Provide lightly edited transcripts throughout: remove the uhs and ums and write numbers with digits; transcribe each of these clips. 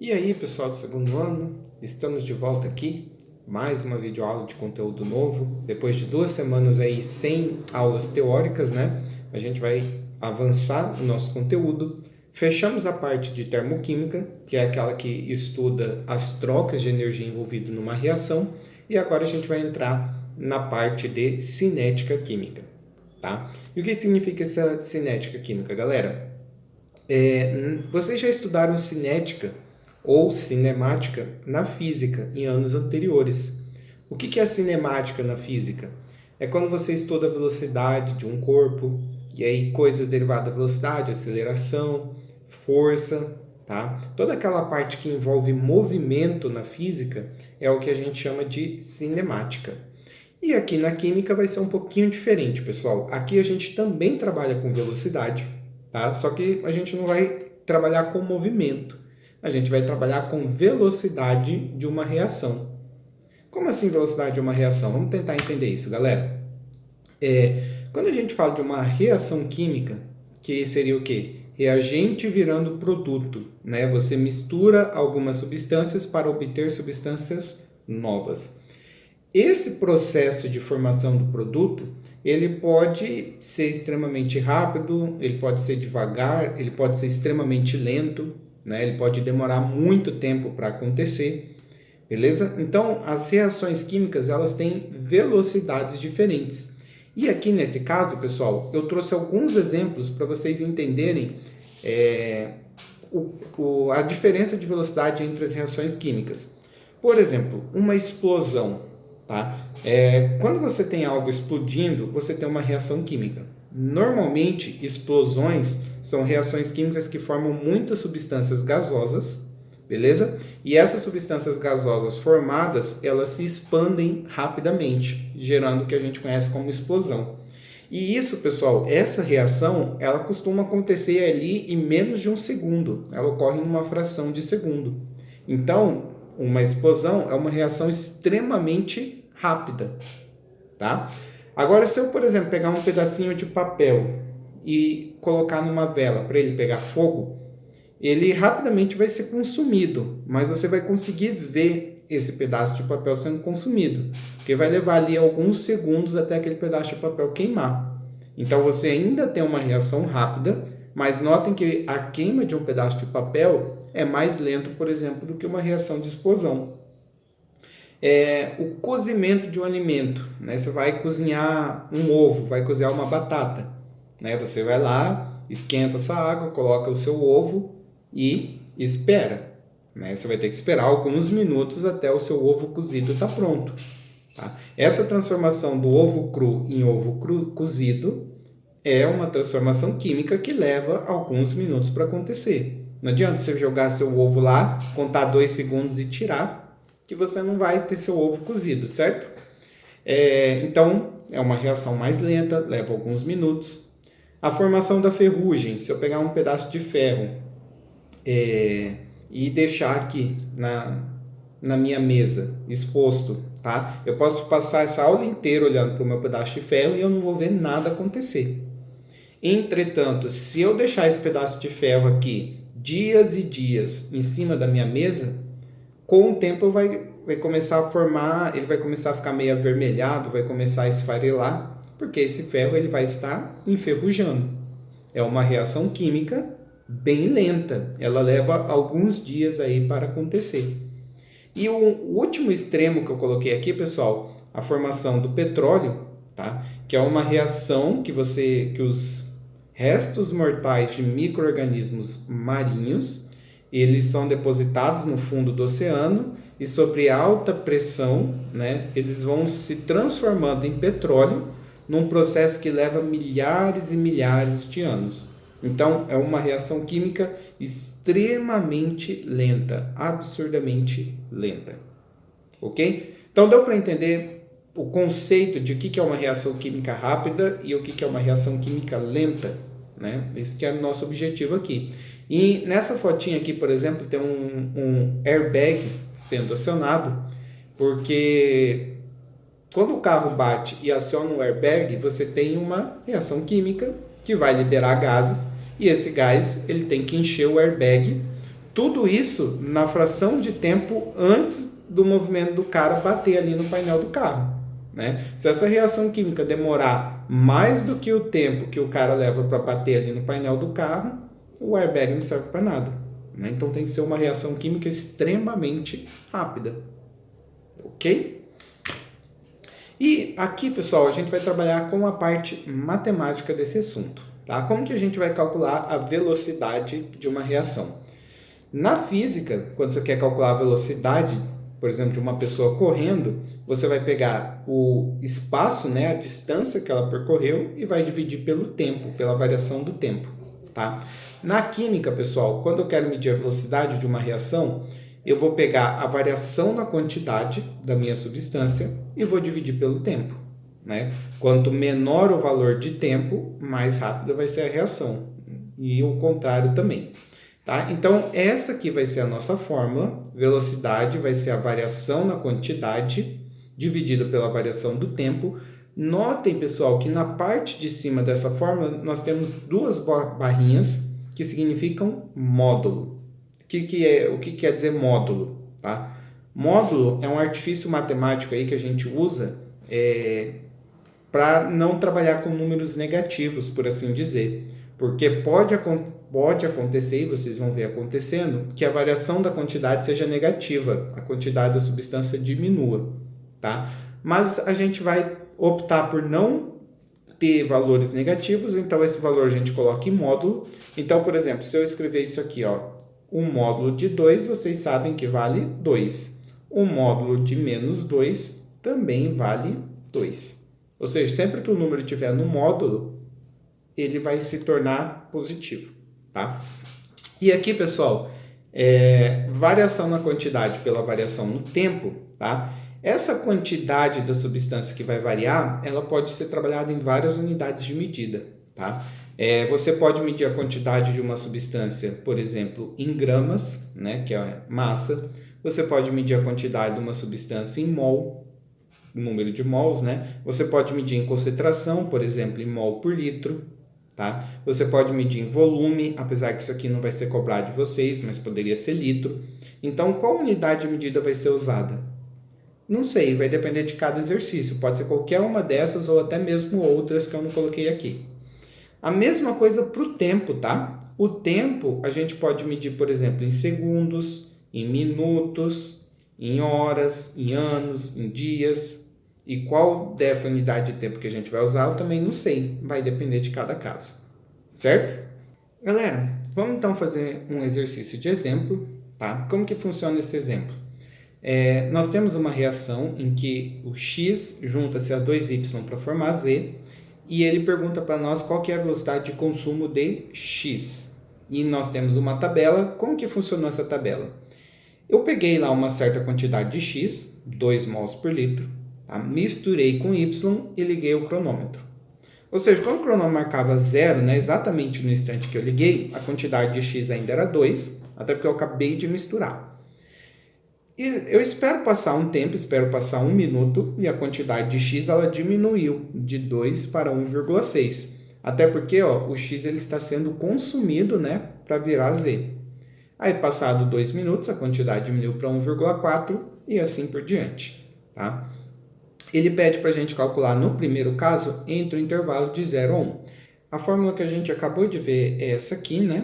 E aí, pessoal do segundo ano, estamos de volta aqui, mais uma videoaula de conteúdo novo. Depois de 2 semanas aí sem aulas teóricas, né? A gente vai avançar o nosso conteúdo. Fechamos a parte de termoquímica, que é aquela que estuda as trocas de energia envolvidas numa reação, e agora a gente vai entrar na parte de cinética química, tá? E o que significa essa cinética química, galera? Vocês já estudaram cinética ou cinemática na física em anos anteriores. O que é a cinemática na física? É quando você estuda a velocidade de um corpo, e aí coisas derivadas da velocidade, aceleração, força, tá? Toda aquela parte que envolve movimento na física é o que a gente chama de cinemática. E aqui na química vai ser um pouquinho diferente, pessoal. Aqui a gente também trabalha com velocidade, tá? Só que a gente não vai trabalhar com movimento. A gente vai trabalhar com velocidade de uma reação. Como assim velocidade de uma reação? Vamos tentar entender isso, galera. Quando a gente fala de uma reação química, que seria o quê? Reagente virando produto, né? Você mistura algumas substâncias para obter substâncias novas. Esse processo de formação do produto, ele pode ser extremamente rápido, ele pode ser devagar, ele pode ser extremamente lento, né? Ele pode demorar muito tempo para acontecer, beleza? Então, as reações químicas, elas têm velocidades diferentes. E aqui nesse caso, pessoal, eu trouxe alguns exemplos para vocês entenderem a diferença de velocidade entre as reações químicas. Por exemplo, uma explosão. Tá? Quando você tem algo explodindo, você tem uma reação química. Normalmente, explosões são reações químicas que formam muitas substâncias gasosas, beleza? E essas substâncias gasosas formadas, elas se expandem rapidamente, gerando o que a gente conhece como explosão. E isso, pessoal, essa reação, ela costuma acontecer ali em menos de um segundo. Ela ocorre em uma fração de segundo. Então, uma explosão é uma reação extremamente rápida, tá? Agora, se eu, por exemplo, pegar um pedacinho de papel e colocar numa vela para ele pegar fogo, ele rapidamente vai ser consumido, mas você vai conseguir ver esse pedaço de papel sendo consumido, porque vai levar ali alguns segundos até aquele pedaço de papel queimar. Então, você ainda tem uma reação rápida, mas notem que a queima de um pedaço de papel é mais lento, por exemplo, do que uma reação de explosão. O cozimento de um alimento, né? Você vai cozinhar um ovo, vai cozinhar uma batata, né? Você vai lá, esquenta essa água, coloca o seu ovo e espera, né? Você vai ter que esperar alguns minutos até o seu ovo cozido estar pronto, tá? Essa transformação do ovo cru em ovo cozido é uma transformação química que leva alguns minutos para acontecer. Não adianta você jogar seu ovo lá, contar 2 segundos e tirar, que você não vai ter seu ovo cozido, certo? Então, é uma reação mais lenta, leva alguns minutos. A formação da ferrugem, se eu pegar um pedaço de ferro e deixar aqui na minha mesa, exposto, tá? Eu posso passar essa aula inteira olhando para o meu pedaço de ferro e eu não vou ver nada acontecer. Entretanto, se eu deixar esse pedaço de ferro aqui dias e dias em cima da minha mesa, com o tempo vai começar a formar, ele vai começar a ficar meio avermelhado, vai começar a esfarelar, porque esse ferro ele vai estar enferrujando. É uma reação química bem lenta, ela leva alguns dias aí para acontecer. E o último extremo que eu coloquei aqui, pessoal, a formação do petróleo, tá? Que é uma reação que os restos mortais de micro-organismos marinhos, eles são depositados no fundo do oceano e sobre alta pressão, né, eles vão se transformando em petróleo num processo que leva milhares e milhares de anos. Então, é uma reação química extremamente lenta, absurdamente lenta. Ok? Então, deu para entender o conceito de o que é uma reação química rápida e o que é uma reação química lenta, né? Esse que é o nosso objetivo aqui. E nessa fotinha aqui, por exemplo, tem um airbag sendo acionado, porque quando o carro bate e aciona o airbag, você tem uma reação química que vai liberar gases, e esse gás ele tem que encher o airbag Tudo isso na fração de tempo antes do movimento do cara bater ali no painel do carro, né? Se essa reação química demorar mais do que o tempo que o cara leva para bater ali no painel do carro, o airbag não serve para nada, né? Então tem que ser uma reação química extremamente rápida, ok? E aqui, pessoal, a gente vai trabalhar com a parte matemática desse assunto, tá? Como que a gente vai calcular a velocidade de uma reação? Na física, quando você quer calcular a velocidade, por exemplo, de uma pessoa correndo, você vai pegar o espaço, né, a distância que ela percorreu e vai dividir pelo tempo, pela variação do tempo, tá? Na química, pessoal, quando eu quero medir a velocidade de uma reação, eu vou pegar a variação na quantidade da minha substância e vou dividir pelo tempo, né? Quanto menor o valor de tempo, mais rápida vai ser a reação. E o contrário também. Tá? Então, essa aqui vai ser a nossa fórmula. Velocidade vai ser a variação na quantidade dividida pela variação do tempo. Notem, pessoal, que na parte de cima dessa fórmula nós temos duas barrinhas que significam módulo. O que quer dizer módulo? Tá? Módulo é um artifício matemático aí que a gente usa para não trabalhar com números negativos, por assim dizer. Porque pode acontecer, e vocês vão ver acontecendo, que a variação da quantidade seja negativa, a quantidade da substância diminua, tá? Mas a gente vai optar por não ter valores negativos, então esse valor a gente coloca em módulo. Então, por exemplo, se eu escrever isso aqui, ó, um módulo de 2, vocês sabem que vale 2. Um módulo de menos 2 também vale 2. Ou seja, sempre que o número estiver no módulo, ele vai se tornar positivo, tá? E aqui, pessoal, variação na quantidade pela variação no tempo, tá? Essa quantidade da substância que vai variar, ela pode ser trabalhada em várias unidades de medida, tá? Você pode medir a quantidade de uma substância, por exemplo, em gramas, né, que é massa. Você pode medir a quantidade de uma substância em mol, número de mols, né? Você pode medir em concentração, por exemplo, em mol por litro, tá? Você pode medir em volume, apesar que isso aqui não vai ser cobrado de vocês, mas poderia ser litro. Então, qual unidade de medida vai ser usada? Não sei, vai depender de cada exercício. Pode ser qualquer uma dessas ou até mesmo outras que eu não coloquei aqui. A mesma coisa para o tempo, tá? O tempo a gente pode medir, por exemplo, em segundos, em minutos, em horas, em anos, em dias. E qual dessa unidade de tempo que a gente vai usar, eu também não sei. Vai depender de cada caso. Certo? Galera, vamos então fazer um exercício de exemplo, tá? Como que funciona esse exemplo? Nós temos uma reação em que o x junta-se a 2y para formar z, e ele pergunta para nós qual que é a velocidade de consumo de x. E nós temos uma tabela. Como que funcionou essa tabela? Eu peguei lá uma certa quantidade de x, 2 mols por litro, tá? Misturei com y e liguei o cronômetro. Ou seja, quando o cronômetro marcava 0, né, exatamente no instante que eu liguei, a quantidade de x ainda era 2, até porque eu acabei de misturar. E eu espero passar um tempo, espero passar 1 minuto, e a quantidade de x ela diminuiu de 2 para 1,6. Até porque o x ele está sendo consumido, né, para virar z. Aí, passado 2 minutos, a quantidade diminuiu para 1,4 e assim por diante. Tá? Ele pede para a gente calcular, no primeiro caso, entre o intervalo de 0 a 1. A fórmula que a gente acabou de ver é essa aqui, né?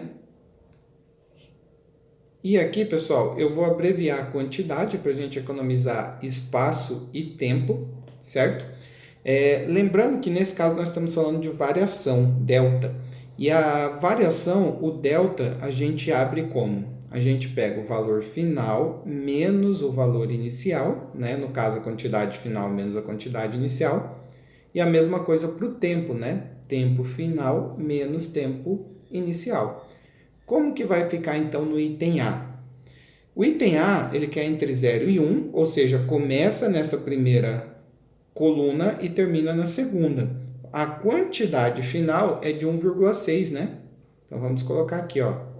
E aqui, pessoal, eu vou abreviar a quantidade para a gente economizar espaço e tempo, certo? Lembrando que nesse caso nós estamos falando de variação, delta. E a variação, o delta, a gente abre como? A gente pega o valor final menos o valor inicial, né? No caso, a quantidade final menos a quantidade inicial. E a mesma coisa para o tempo, né? Tempo final menos tempo inicial. Como que vai ficar então no item A? O item A, ele quer entre 0 e 1, ou seja, começa nessa primeira coluna e termina na segunda. A quantidade final é de 1,6, né? Então vamos colocar aqui, ó.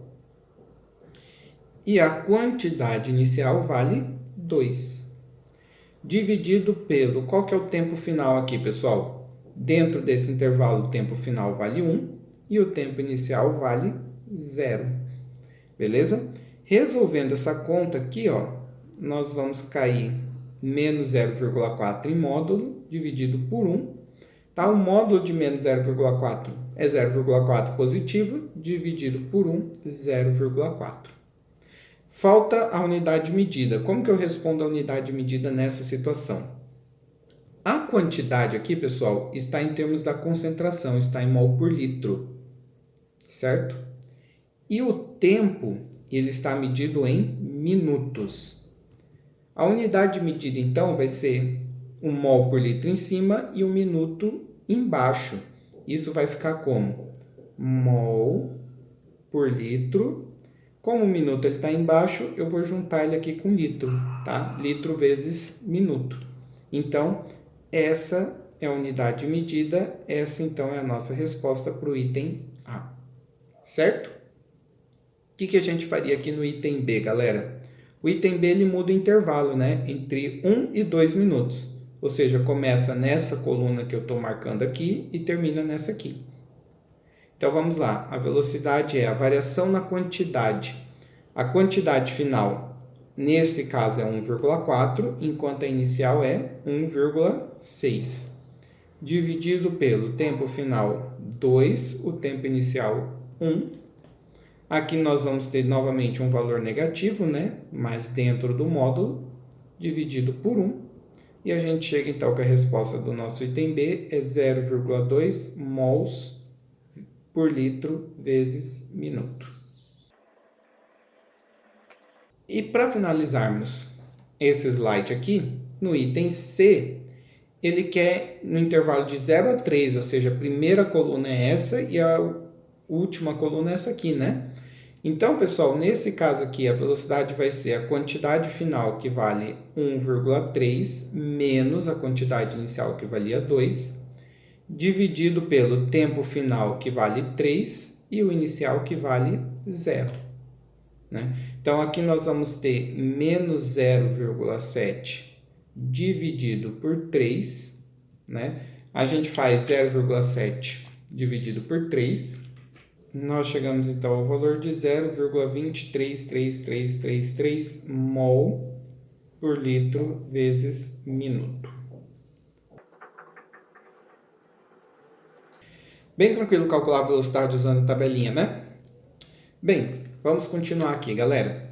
E a quantidade inicial vale 2. Dividido pelo... Qual que é o tempo final aqui, pessoal? Dentro desse intervalo, o tempo final vale 1 e o tempo inicial vale 0. Beleza? Resolvendo essa conta aqui, ó, nós vamos cair menos 0,4 em módulo, dividido por 1. Tá? O módulo de menos 0,4 é 0,4 positivo, dividido por 1, 0,4. Falta a unidade de medida. Como que eu respondo a unidade de medida nessa situação? A quantidade aqui, pessoal, está em termos da concentração, está em mol por litro, certo? E o tempo, ele está medido em minutos. A unidade de medida, então, vai ser 1 mol por litro em cima e 1 minuto embaixo. Isso vai ficar como? Mol por litro. Como o minuto está embaixo, eu vou juntar ele aqui com litro, tá? Litro vezes minuto. Então, essa é a unidade de medida. Essa, então, é a nossa resposta para o item A. Certo? O que a gente faria aqui no item B, galera? O item B, ele muda o intervalo, né? Entre 1 e 2 minutos. Ou seja, começa nessa coluna que eu estou marcando aqui e termina nessa aqui. Então, vamos lá. A velocidade é a variação na quantidade. A quantidade final, nesse caso, é 1,4, enquanto a inicial é 1,6. Dividido pelo tempo final, 2, o tempo inicial, 1. Aqui nós vamos ter novamente um valor negativo, né? Mas dentro do módulo, dividido por 1. E a gente chega, então, que a resposta do nosso item B é 0,2 mols por litro vezes minuto. E para finalizarmos esse slide aqui, no item C, ele quer no intervalo de 0 a 3, ou seja, a primeira coluna é essa e a última coluna é essa aqui, né? Então, pessoal, nesse caso aqui, a velocidade vai ser a quantidade final, que vale 1,3, menos a quantidade inicial, que valia 2, dividido pelo tempo final, que vale 3, e o inicial, que vale 0. Né? Então, aqui nós vamos ter menos 0,7 dividido por 3. Né? A gente faz 0,7 dividido por 3. Nós chegamos, então, ao valor de 0,23333 mol por litro vezes minuto. Bem tranquilo calcular a velocidade usando tabelinha, né? Bem, vamos continuar aqui, galera.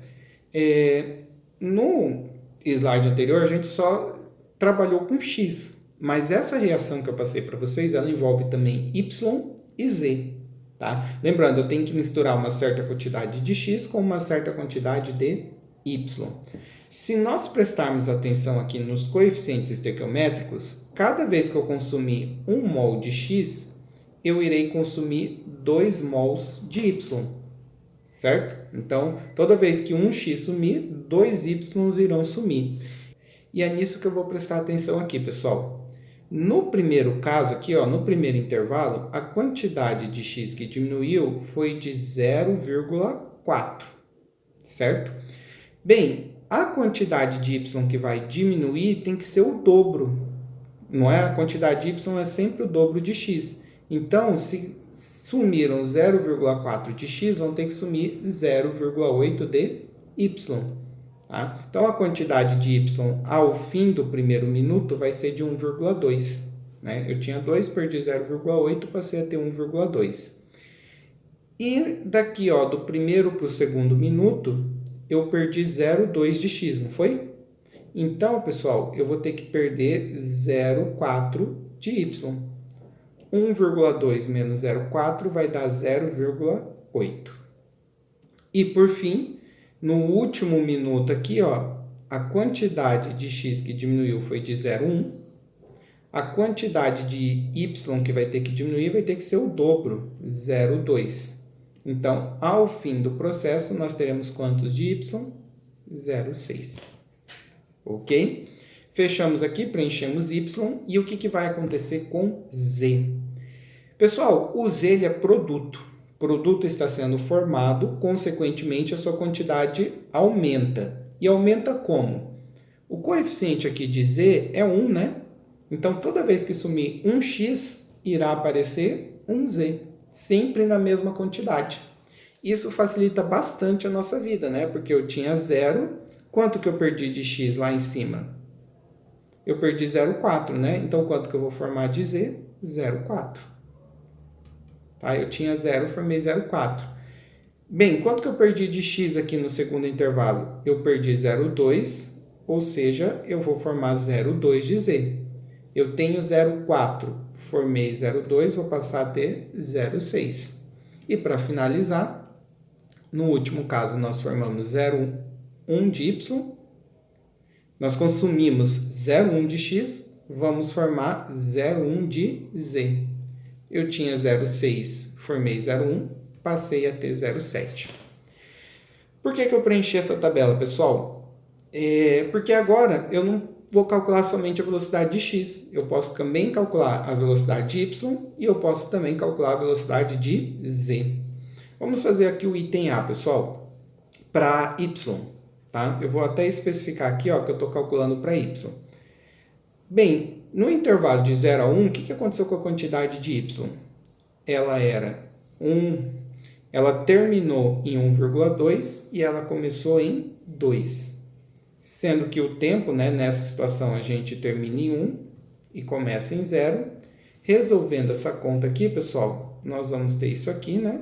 No slide anterior, a gente só trabalhou com x, mas essa reação que eu passei para vocês, ela envolve também y e z. Tá? Lembrando, eu tenho que misturar uma certa quantidade de x com uma certa quantidade de y. Se nós prestarmos atenção aqui nos coeficientes estequiométricos, cada vez que eu consumir 1 mol de x, eu irei consumir 2 mols de y, certo? Então, toda vez que um x sumir, 2 y irão sumir. E é nisso que eu vou prestar atenção aqui, pessoal. No primeiro caso aqui, ó, no primeiro intervalo, a quantidade de x que diminuiu foi de 0,4, certo? Bem, a quantidade de y que vai diminuir tem que ser o dobro, não é? A quantidade de y é sempre o dobro de x. Então, se sumiram 0,4 de x, vão ter que sumir 0,8 de y. Tá? Então, a quantidade de y ao fim do primeiro minuto vai ser de 1,2. Né? Eu tinha 2, perdi 0,8, passei a ter 1,2. E daqui, ó, do primeiro para o segundo minuto, eu perdi 0,2 de x, não foi? Então, pessoal, eu vou ter que perder 0,4 de y. 1,2 menos 0,4 vai dar 0,8. E, por fim, no último minuto aqui, ó, a quantidade de x que diminuiu foi de 0,1. A quantidade de y que vai ter que diminuir vai ter que ser o dobro, 0,2. Então, ao fim do processo, nós teremos quantos de y? 0,6. Ok? Fechamos aqui, preenchemos y. E o que vai acontecer com z? Pessoal, o z ele é produto. Produto está sendo formado, consequentemente, a sua quantidade aumenta. E aumenta como? O coeficiente aqui de z é 1, né? Então, toda vez que sumir 1x, irá aparecer 1z, sempre na mesma quantidade. Isso facilita bastante a nossa vida, né? Porque eu tinha zero, quanto que eu perdi de x lá em cima? Eu perdi 0,4, né? Então, quanto que eu vou formar de z? 0,4. Tá? Eu tinha 0, formei 0,4. Bem, quanto que eu perdi de x aqui no segundo intervalo? Eu perdi 0,2, ou seja, eu vou formar 0,2 de z. Eu tenho 0,4, formei 0,2, vou passar a ter 0,6. E para finalizar, no último caso, nós formamos 0,1 de y, nós consumimos 0,1 de x, vamos formar 0,1 de z. Eu tinha 0,6, formei 0,1, passei a ter 0,7. Por que eu preenchi essa tabela, pessoal? Porque agora eu não vou calcular somente a velocidade de x, eu posso também calcular a velocidade de y e eu posso também calcular a velocidade de z. Vamos fazer aqui o item A, pessoal, para y. Tá? Eu vou até especificar aqui ó, que eu estou calculando para y. Bem, no intervalo de 0 a 1, o que aconteceu com a quantidade de y? Ela era 1, ela terminou em 1,2 e ela começou em 2. Sendo que o tempo, né, nessa situação, a gente termina em 1 e começa em 0. Resolvendo essa conta aqui, pessoal, nós vamos ter isso aqui, né?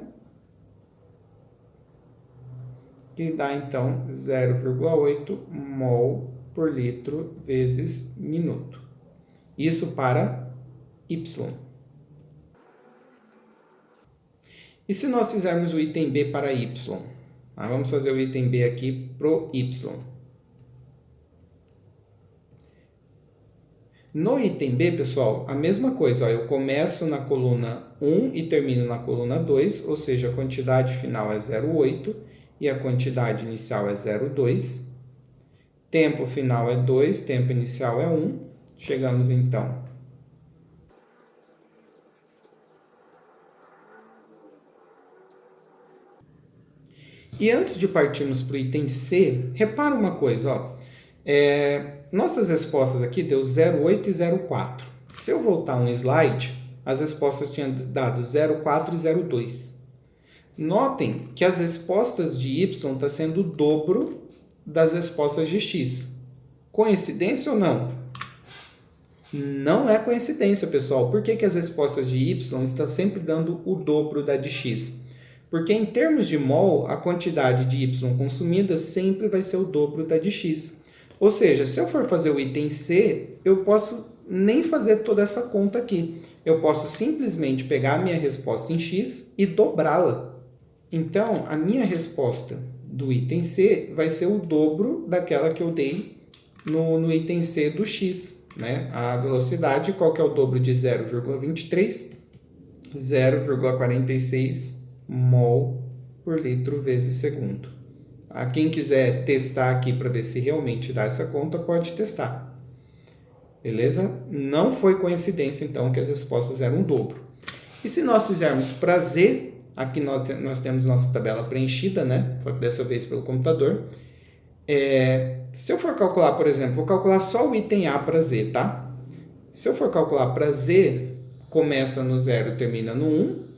Que dá, então, 0,8 mol por litro vezes minuto. Isso para y. E se nós fizermos o item B para y? Vamos fazer o item B aqui para o y. No item B, pessoal, a mesma coisa. Ó, eu começo na coluna 1 e termino na coluna 2, ou seja, a quantidade final é 0,8 e a quantidade inicial é 0,2. Tempo final é 2, tempo inicial é 1. Chegamos, então, e antes de partirmos para o item C, repara uma coisa, ó. Nossas respostas aqui deu 0,8 e 0,4. Se eu voltar um slide, as respostas tinham dado 0,4 e 0,2. Notem que as respostas de y estão sendo o dobro das respostas de x. Coincidência ou não? Não é coincidência, pessoal. Por que as respostas de y estão sempre dando o dobro da de x? Porque em termos de mol, a quantidade de y consumida sempre vai ser o dobro da de x. Ou seja, se eu for fazer o item C, eu posso nem fazer toda essa conta aqui. Eu posso simplesmente pegar a minha resposta em x e dobrá-la. Então, a minha resposta do item C vai ser o dobro daquela que eu dei no item C do x. Né? A velocidade, qual que é o dobro de 0,23? 0,46 mol por litro vezes segundo. Quem quiser testar aqui para ver se realmente dá essa conta, pode testar. Beleza? Não foi coincidência, então, que as respostas eram o dobro. E se nós fizermos para Z, aqui nós temos nossa tabela preenchida, né? Só que dessa vez pelo computador. Se eu for calcular, por exemplo, vou calcular só o item A para Z, tá? Se eu for calcular para Z, começa no 0 e termina no 1.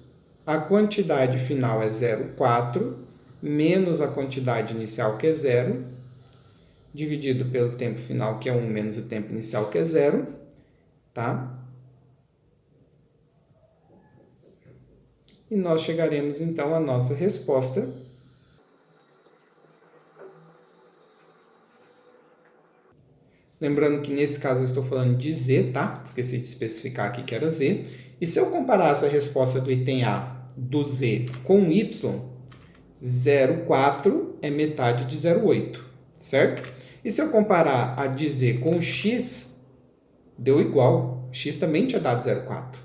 A quantidade final é 0,4, menos a quantidade inicial, que é 0, dividido pelo tempo final, que é 1, menos o tempo inicial, que é 0, tá? E nós chegaremos, então, à nossa resposta. Lembrando que nesse caso eu estou falando de Z, tá? Esqueci de especificar aqui que era Z. E se eu comparar essa resposta do item A do Z com Y, 0,4 é metade de 0,8, certo? E se eu comparar a de Z com X, deu igual. X também tinha dado 0,4.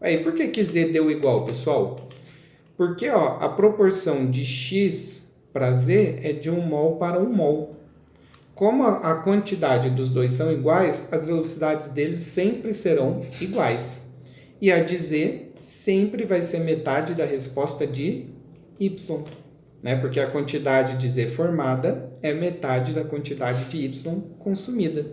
Aí, por que Z deu igual, pessoal? Porque ó, a proporção de X para Z é de 1 mol para 1 mol. Como a quantidade dos dois são iguais, as velocidades deles sempre serão iguais. E a de Z sempre vai ser metade da resposta de Y, né? Porque a quantidade de Z formada é metade da quantidade de Y consumida.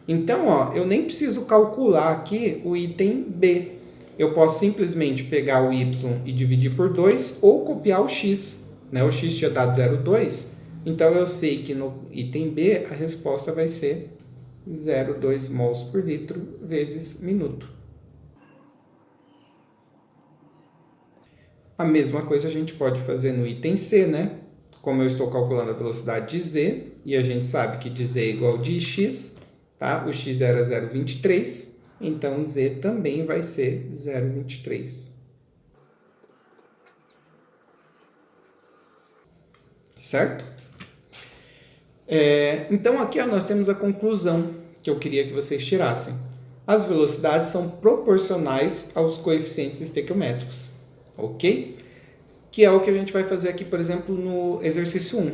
Então, ó, eu nem preciso calcular aqui o item B. eu posso simplesmente pegar o y e dividir por 2 ou copiar o x. Né? O x tinha dado 0,2, então eu sei que no item B a resposta vai ser 0,2 mols por litro vezes minuto. A mesma coisa a gente pode fazer no item C, né? Como eu estou calculando a velocidade de z, e a gente sabe que de z é igual de x, tá? O x era 0,23, então z também vai ser 0,23. Certo? Então, aqui ó, nós temos a conclusão que eu queria que vocês tirassem. As velocidades são proporcionais aos coeficientes estequiométricos, ok? Que é o que a gente vai fazer aqui, por exemplo, no exercício 1.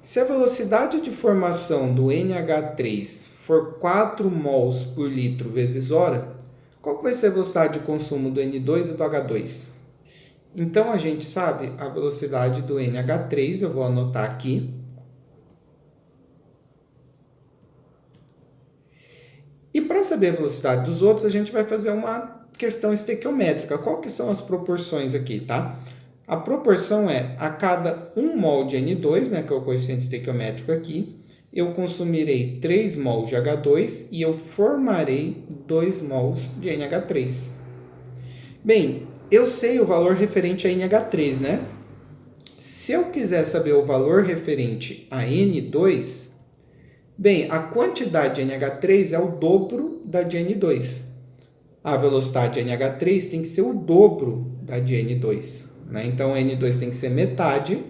Se a velocidade de formação do NH3 for 4 mols por litro vezes hora, qual vai ser a velocidade de consumo do N2 e do H2? Então, a gente sabe a velocidade do NH3, eu vou anotar aqui. E para saber a velocidade dos outros, a gente vai fazer uma questão estequiométrica. Qual que são as proporções aqui, tá? A proporção é, a cada 1 mol de N2, né, que é o coeficiente estequiométrico aqui, eu consumirei 3 mols de H2 e eu formarei 2 mols de NH3. Bem, eu sei o valor referente a NH3, né? Se eu quiser saber o valor referente a N2, bem, a quantidade de NH3 é o dobro da de N2. A velocidade de NH3 tem que ser o dobro da de N2. Né? Então, N2 tem que ser metade,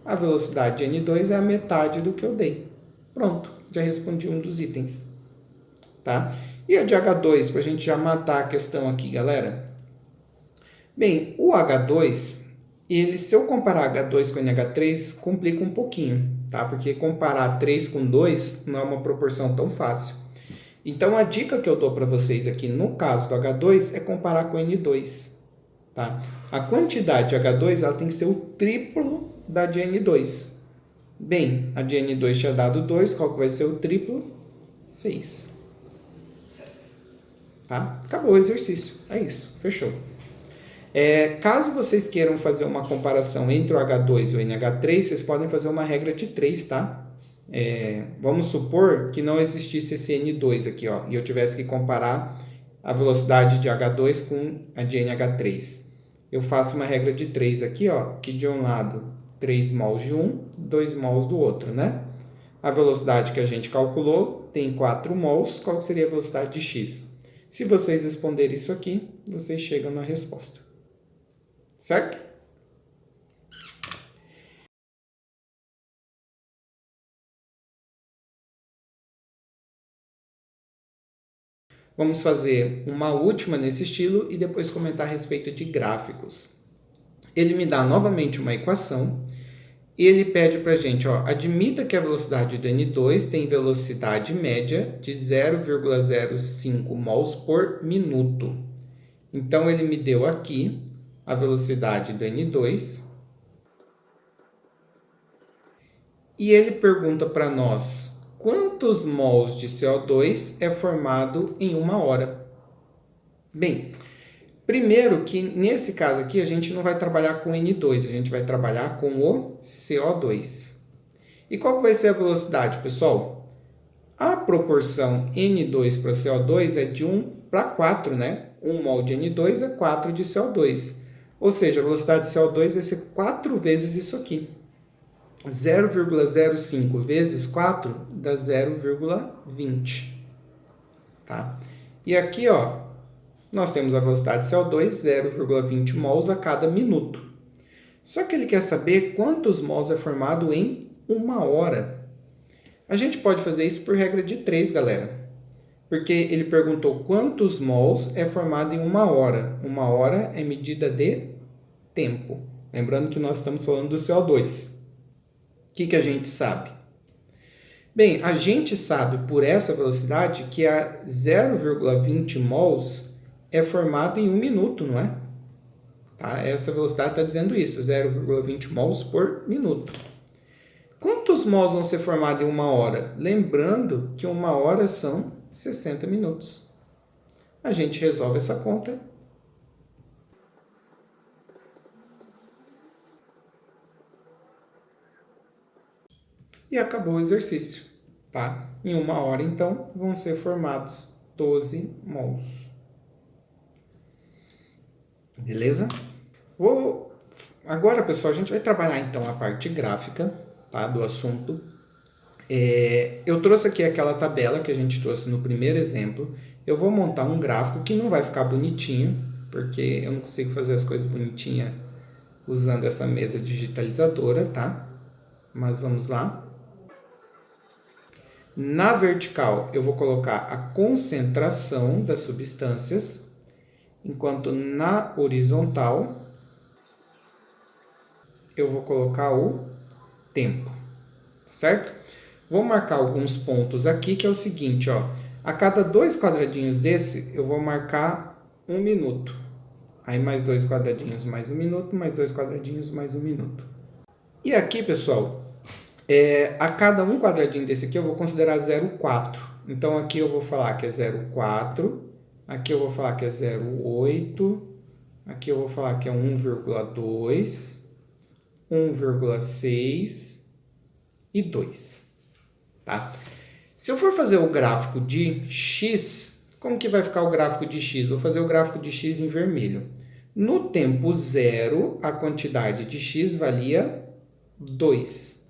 a velocidade de N2 é a metade do que eu dei. Pronto, já respondi um dos itens. Tá? E a de H2, para a gente já matar a questão aqui, galera? Bem, o H2, se eu comparar H2 com NH3, complica um pouquinho, tá? Porque comparar 3 com 2 não é uma proporção tão fácil. Então, a dica que eu dou para vocês aqui, no caso do H2, é comparar com N2. Tá? A quantidade de H2 ela tem que ser o triplo da de N2. Bem, a de N2 tinha dado 2, qual que vai ser o triplo? 6. Tá? Acabou o exercício. É isso, fechou. Caso vocês queiram fazer uma comparação entre o H2 e o NH3, vocês podem fazer uma regra de 3, tá? Vamos supor que não existisse esse N2 aqui, ó, e eu tivesse que comparar a velocidade de H2 com a de NH3. Eu faço uma regra de 3 aqui, ó, que de um lado 3 mols de um, 2 mols do outro, né? A velocidade que a gente calculou tem 4 mols, qual seria a velocidade de x? Se vocês responderem isso aqui, vocês chegam na resposta. Certo? Vamos fazer uma última nesse estilo e depois comentar a respeito de gráficos. Ele me dá novamente uma equação e ele pede para a gente, ó, admita que a velocidade do N2 tem velocidade média de 0,05 mols por minuto. Então, ele me deu aqui a velocidade do N2 e ele pergunta para nós quantos mols de CO2 é formado em 1 hora. Bem, primeiro que nesse caso aqui a gente não vai trabalhar com N2, a gente vai trabalhar com o CO2. E qual vai ser a velocidade, pessoal? A proporção N2 para CO2 é de 1 para 4, né? 1 mol de N2 é 4 de CO2. Ou seja, a velocidade de CO2 vai ser 4 vezes isso aqui. 0,05 vezes 4 dá 0,20. Tá? E aqui, ó, nós temos a velocidade de CO2, 0,20 mols a cada minuto. Só que ele quer saber quantos mols é formado em 1 hora. A gente pode fazer isso por regra de 3, galera. Porque ele perguntou quantos mols é formado em 1 hora. 1 hora é medida de tempo. Lembrando que nós estamos falando do CO2. O que a gente sabe? Bem, a gente sabe por essa velocidade que a 0,20 mols é formado em 1 minuto, não é? Tá? Essa velocidade está dizendo isso, 0,20 mols por minuto. Quantos mols vão ser formados em 1 hora? Lembrando que 1 hora são 60 minutos. A gente resolve essa conta e acabou o exercício, tá? Em 1 hora, então, vão ser formados 12 mols. Beleza? Agora, pessoal, a gente vai trabalhar, então, a parte gráfica, tá, do assunto. Eu trouxe aqui aquela tabela que a gente trouxe no primeiro exemplo. Eu vou montar um gráfico que não vai ficar bonitinho, porque eu não consigo fazer as coisas bonitinhas usando essa mesa digitalizadora, tá? Mas vamos lá. Na vertical, eu vou colocar a concentração das substâncias, enquanto na horizontal, eu vou colocar o tempo, certo? Vou marcar alguns pontos aqui, que é o seguinte, ó. A cada 2 quadradinhos desse, eu vou marcar 1 minuto. Aí mais 2 quadradinhos, mais 1 minuto, mais 2 quadradinhos, mais 1 minuto. E aqui, pessoal, a cada um quadradinho desse aqui eu vou considerar 0,4. Então aqui eu vou falar que é 0,4, aqui eu vou falar que é 0,8, aqui eu vou falar que é 1,2, 1,6 e 2. Tá? Se eu for fazer o gráfico de x, como que vai ficar o gráfico de x? Vou fazer o gráfico de x em vermelho. No tempo 0, a quantidade de x valia 2.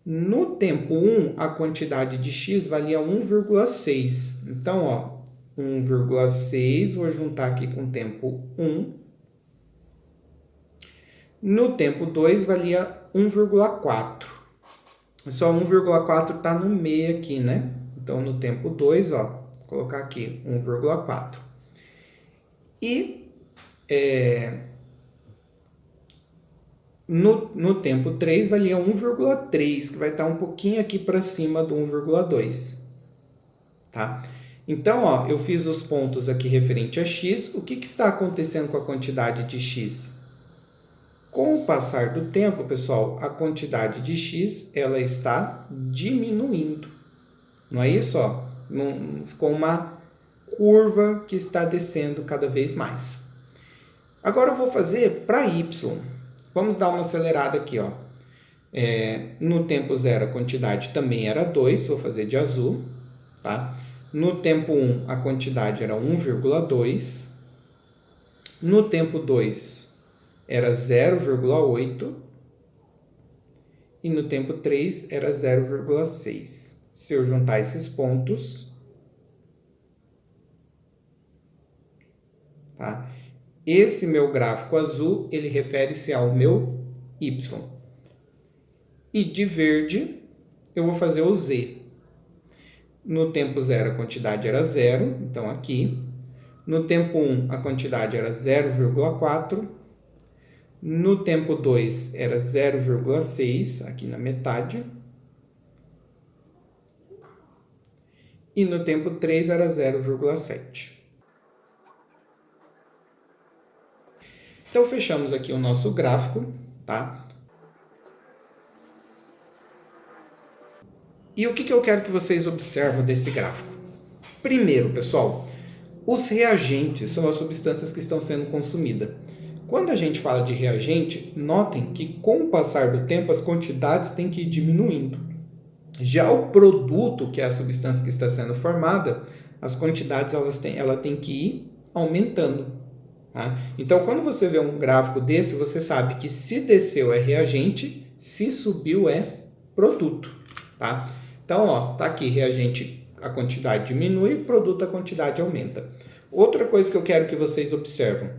No tempo 1, a quantidade de x valia 1,6. Então, ó, 1,6, vou juntar aqui com o tempo 1. No tempo 2, valia 1,4. Só 1,4 está no meio aqui, né? Então, no tempo 2, ó, vou colocar aqui 1,4. E no tempo 3 valia 1,3, que vai estar um pouquinho aqui para cima do 1,2. Tá? Então, ó, eu fiz os pontos aqui referente a x. O que está acontecendo com a quantidade de x? Com o passar do tempo, pessoal, a quantidade de x ela está diminuindo. Não é isso? Ó? Não, ficou uma curva que está descendo cada vez mais. Agora eu vou fazer para y. Vamos dar uma acelerada aqui. Ó. No tempo 0 a quantidade também era 2, vou fazer de azul. Tá? No tempo 1 a quantidade era 1,2. No tempo 2 era 0,8 e no tempo 3 era 0,6. Se eu juntar esses pontos, tá? Esse meu gráfico azul, ele refere-se ao meu y. E de verde, eu vou fazer o z. No tempo 0 a quantidade era 0, então aqui. No tempo 1 a quantidade era 0,4. No tempo 2 era 0,6, aqui na metade. E no tempo 3 era 0,7. Então, fechamos aqui o nosso gráfico, tá? E o que eu quero que vocês observem desse gráfico? Primeiro, pessoal, os reagentes são as substâncias que estão sendo consumidas. Quando a gente fala de reagente, notem que com o passar do tempo as quantidades têm que ir diminuindo. Já o produto, que é a substância que está sendo formada, as quantidades ela tem que ir aumentando. Tá? Então, quando você vê um gráfico desse, você sabe que se desceu é reagente, se subiu é produto. Tá? Então, ó, tá aqui reagente, a quantidade diminui, produto, a quantidade aumenta. Outra coisa que eu quero que vocês observem.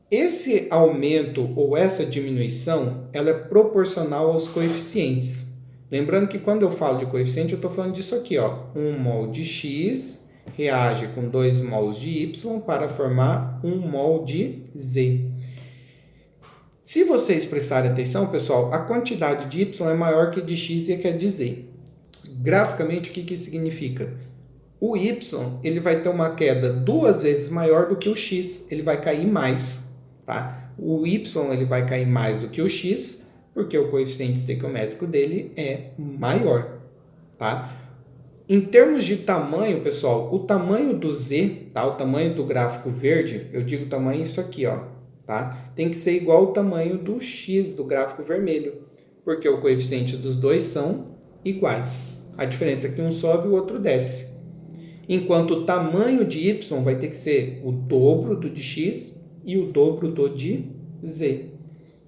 Esse aumento ou essa diminuição, ela é proporcional aos coeficientes. Lembrando que quando eu falo de coeficiente, eu estou falando disso aqui, ó. 1 mol de x reage com 2 mols de y para formar 1 mol de z. Se vocês prestarem atenção, pessoal, a quantidade de y é maior que a de x e que a de z. Graficamente, o que isso significa? O y ele vai ter uma queda 2 vezes maior do que o x, ele vai cair mais. Tá? O y ele vai cair mais do que o x, porque o coeficiente estequiométrico dele é maior. Tá? Em termos de tamanho, pessoal, o tamanho do z, tá? O tamanho do gráfico verde, eu digo tamanho isso aqui, ó, tá? Tem que ser igual ao tamanho do x do gráfico vermelho. porque o coeficiente dos dois são iguais. A diferença é que um sobe e o outro desce. Enquanto o tamanho de y vai ter que ser o dobro do de x e o dobro do de z.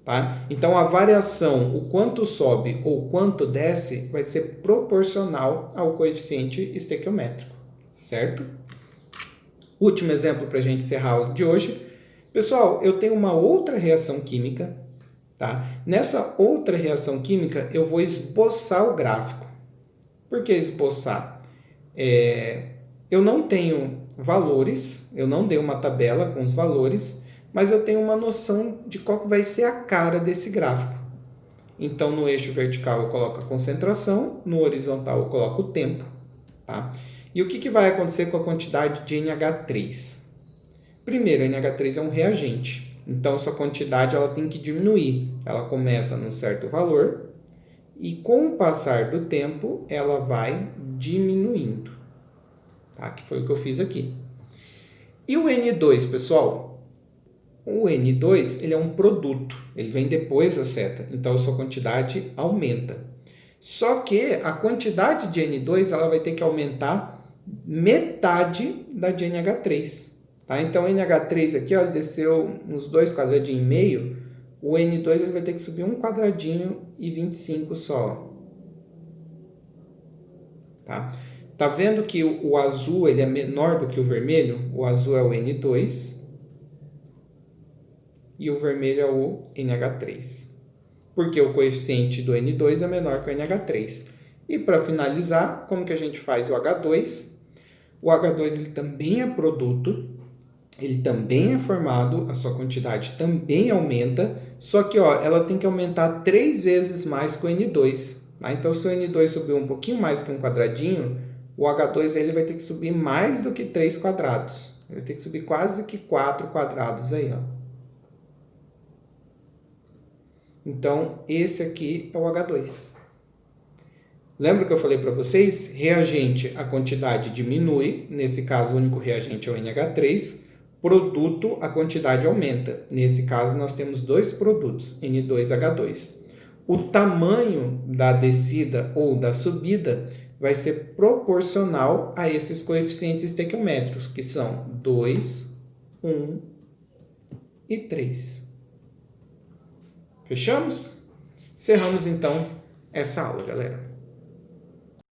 Tá? Então, a variação, o quanto sobe ou quanto desce, vai ser proporcional ao coeficiente estequiométrico, certo? Último exemplo para a gente encerrar a aula de hoje. Pessoal, eu tenho uma outra reação química. Tá? Nessa outra reação química, eu vou esboçar o gráfico. Por que esboçar? Eu não tenho valores, eu não dei uma tabela com os valores, mas eu tenho uma noção de qual que vai ser a cara desse gráfico. Então, no eixo vertical eu coloco a concentração, no horizontal eu coloco o tempo. Tá? E o que vai acontecer com a quantidade de NH3? Primeiro, NH3 é um reagente, então sua quantidade ela tem que diminuir. Ela começa num certo valor e com o passar do tempo ela vai diminuindo. Tá? Que foi o que eu fiz aqui. E o N2, pessoal? O N2 ele é um produto, ele vem depois da seta, então a sua quantidade aumenta. Só que a quantidade de N2 ela vai ter que aumentar metade da de NH3. Tá? Então, o NH3 aqui ó, ele desceu uns 2 quadradinhos e meio, o N2 ele vai ter que subir 1 quadradinho e 25 só. Tá? Tá vendo que o azul ele é menor do que o vermelho? O azul é o N2 e o vermelho é o NH3. Porque o coeficiente do N2 é menor que o NH3. E para finalizar, como que a gente faz o H2? O H2 ele também é produto, ele também é formado, a sua quantidade também aumenta, só que ó, ela tem que aumentar 3 vezes mais que o N2. Tá? Então, se o N2 subiu um pouquinho mais que um quadradinho, o H2 ele vai ter que subir mais do que 3 quadrados. Ele vai ter que subir quase que 4 quadrados aí, ó. Então, esse aqui é o H2. Lembra que eu falei para vocês? Reagente, a quantidade diminui. Nesse caso, o único reagente é o NH3. Produto, a quantidade aumenta. Nesse caso, nós temos dois produtos, N2H2. O tamanho da descida ou da subida vai ser proporcional a esses coeficientes estequiométricos, que são 2, 1 e 3. Fechamos? Encerramos então essa aula, galera.